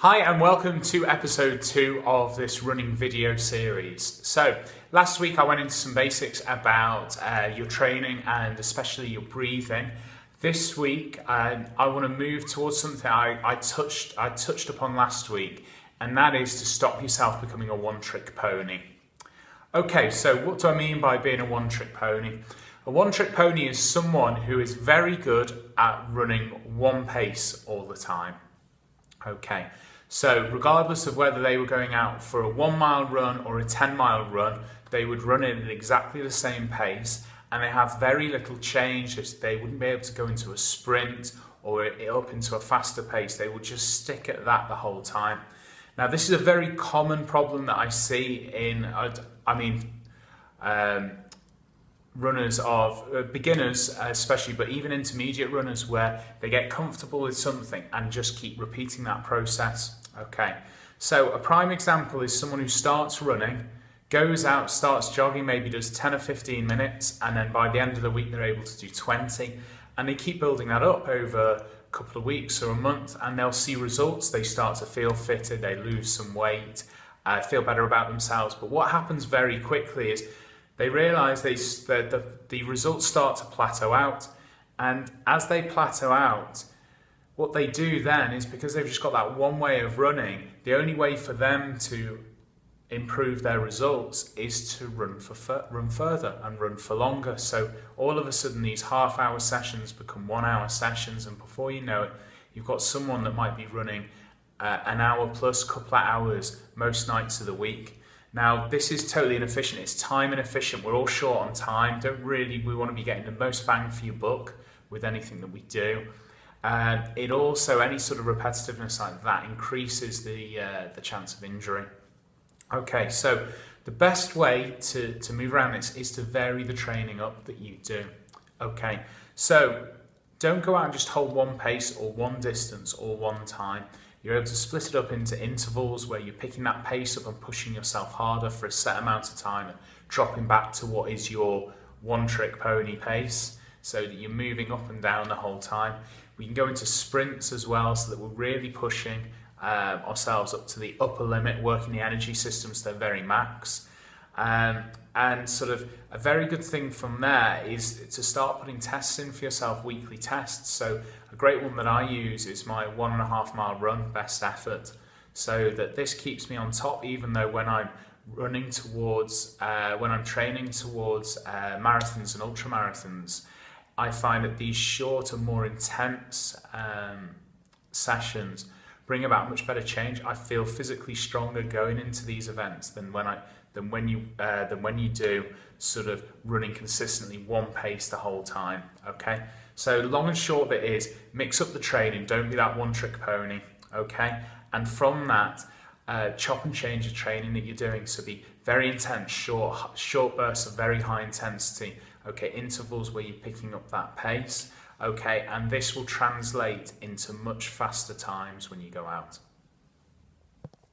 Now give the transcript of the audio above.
Hi and welcome to episode 2 of this running video series. So last week I went into some basics about your training and especially your breathing. This week I want to move towards something I touched upon last week, and that is to stop yourself becoming a one-trick pony. Okay, so what do I mean by being a one-trick pony? A one-trick pony is someone who is very good at running one pace all the time. Okay, so regardless of whether they were going out for a 1 mile run or a 10-mile run, they would run it at exactly the same pace, and they have very little change. They wouldn't be able to go into a sprint or up into a faster pace. They would just stick at that the whole time. Now, this is a very common problem that I see in, runners of beginners especially, but even intermediate runners, where they get comfortable with something and just keep repeating that process. Okay, so a prime example is someone who starts running, goes out, starts jogging, maybe does 10 or 15 minutes, and then by the end of the week they're able to do 20, and they keep building that up over a couple of weeks or a month, and they'll see results. They start to feel fitter, they lose some weight, feel better about themselves. But what happens very quickly is they realise the results start to plateau out, and as they plateau out, what they do then is, because they've just got that one way of running, the only way for them to improve their results is to run further and run for longer. So all of a sudden these half-hour sessions become 1 hour sessions, and before you know it, you've got someone that might be running an hour plus, couple of hours most nights of the week. Now, this is totally inefficient. It's time inefficient. We're all short on time. We want to be getting the most bang for your buck with anything that we do. It also, any sort of repetitiveness like that increases the chance of injury. Okay, so the best way to move around this is to vary the training up that you do. Okay, so don't go out and just hold one pace or one distance or one time. You're able to split it up into intervals where you're picking that pace up and pushing yourself harder for a set amount of time and dropping back to what is your one-trick pony pace, so that you're moving up and down the whole time. We can go into sprints as well, so that we're really pushing ourselves up to the upper limit, working the energy systems to their very max. And sort of a very good thing from there is to start putting tests in for yourself, weekly tests. So a great one that I use is my 1.5 mile run best effort, so that this keeps me on top, even though when I'm running towards, when I'm training towards marathons and ultra marathons, I find that these shorter, more intense sessions bring about much better change. I feel physically stronger going into these events than when you do sort of running consistently one pace the whole time. Okay, so long and short of it is, mix up the training. Don't be that one-trick pony. Okay, and from that, chop and change the training that you're doing. So be very intense, short bursts of very high intensity. Okay, intervals where you're picking up that pace. Okay, and this will translate into much faster times when you go out.